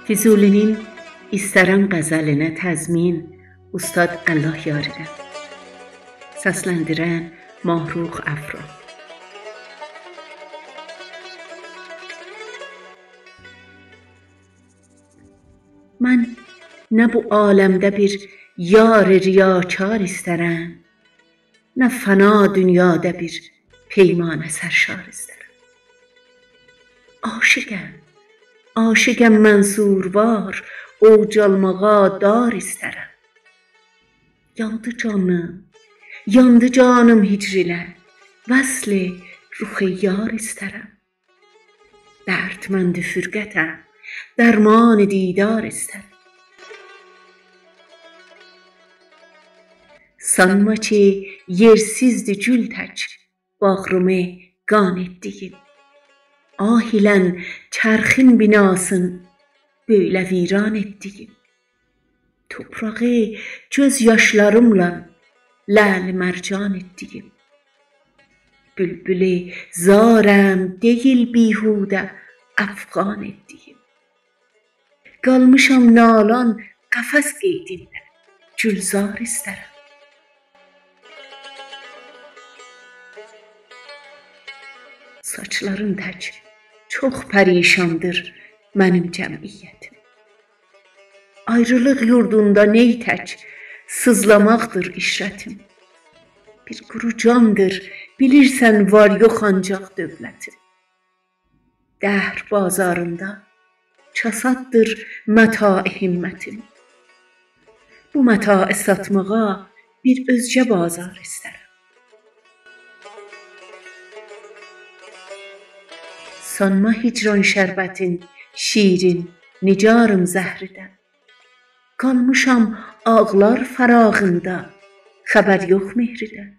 Füzulinin İstərəm qəzəlinə təzmin Ustad Allah yaridir. Səsləndirən Mahruq Əfro. Mən nə bu aləmdə bir yar riyakar istərəm, nə fəna dünyada bir peymanə sərşar istərəm. Aşiqəm mənsurvar, ovcalmağa dar istərəm. Yandı canım hicr ilə, vəsli ruxi yar istərəm. Dərdməndi fürqətəm, dərman didar istərəm. Sanma ki yersizdi gül tək, bağrımı qan etdiyin. Ah ilən çərxin binasın böylə viran etdiyin. Toprağı göz yaşlarımla ləl mərcan etdiyin. Bülbülü zarəm deyil bihudə əfğan etdiyin. Qalmışam nalan qəfəs qeydində, gülzar istərəm. Saçların tək çox pərişandır mənim cəmiyyətim. Ayrılıq yurdunda ney tək sızlamaqdır işrətim. Bir quru candır, bilirsən var yox ancaq dövlətim. Dəhr bazarında çasaddır məta-i himmətim. Bu məta-i satmağa bir özgə bazar istərəm. Sanma hicran şərbətin şirin, nicarım zəhridən. Qalmışam ağlar fərağında, xəbər yox mehridən.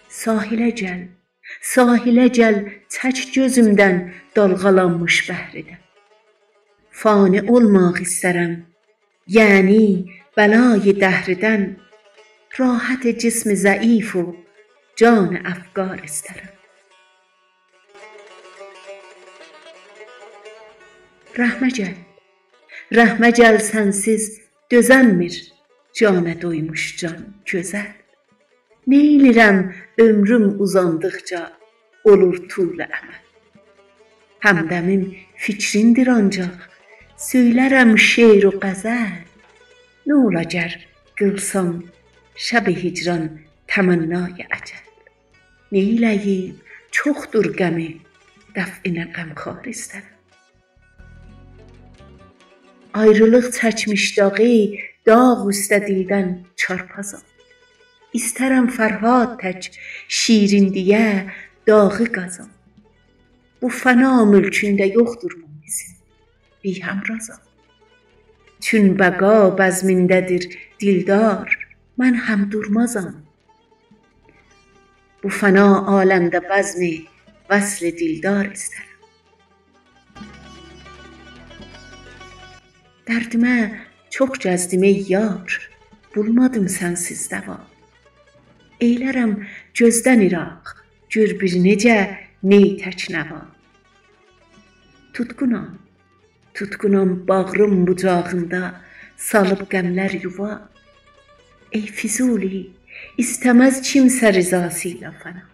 Sahilə gəl çək gözümdən dalğalanmış bəhridən. Fani olmaq istərəm, yəni bəlayı dəhridən. Rahat cismi zəif u can əfqar istərəm. Rəhmə gəl sənsiz dözənmir cana doymuş can gözəl. Neylirəm ömrüm uzandıqca olur tuğla əməl. Həmdəmim fikrindir ancaq söylərəm şeir u qəzəl. Nə olacaq qılsam şəb-i hicran təmənnaya əcəl. Neyləyim çoxdur qəmi dəf'inə qəmxar istərəm. Ayrılıq çəkmiş dağı dağ üstə dildən çarpazam. İstərəm Fərhad tək şirin deyə dağı qazam. Bu fəna mülkündə yoxdur mumisin, bihəmrazam. Çün bəqa bəzmindədir dildar, mən həm durmazam. Bu fəna aləmdə bəzmi vəsli dildar istərəm. Dərdimə çox gəzdim ey yar, bulmadım sənsiz dəva. Eylərəm gözdən iraq, gör bir necə ney tək nəva. Tutqunam bağrım bucağında, salıb qəmlər yuva. Ey Füzuli, istəməz kimsə rizası ilə fəna.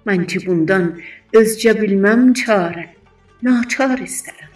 Mən ki bundan özcə bilməm çarə, naçar istərəm.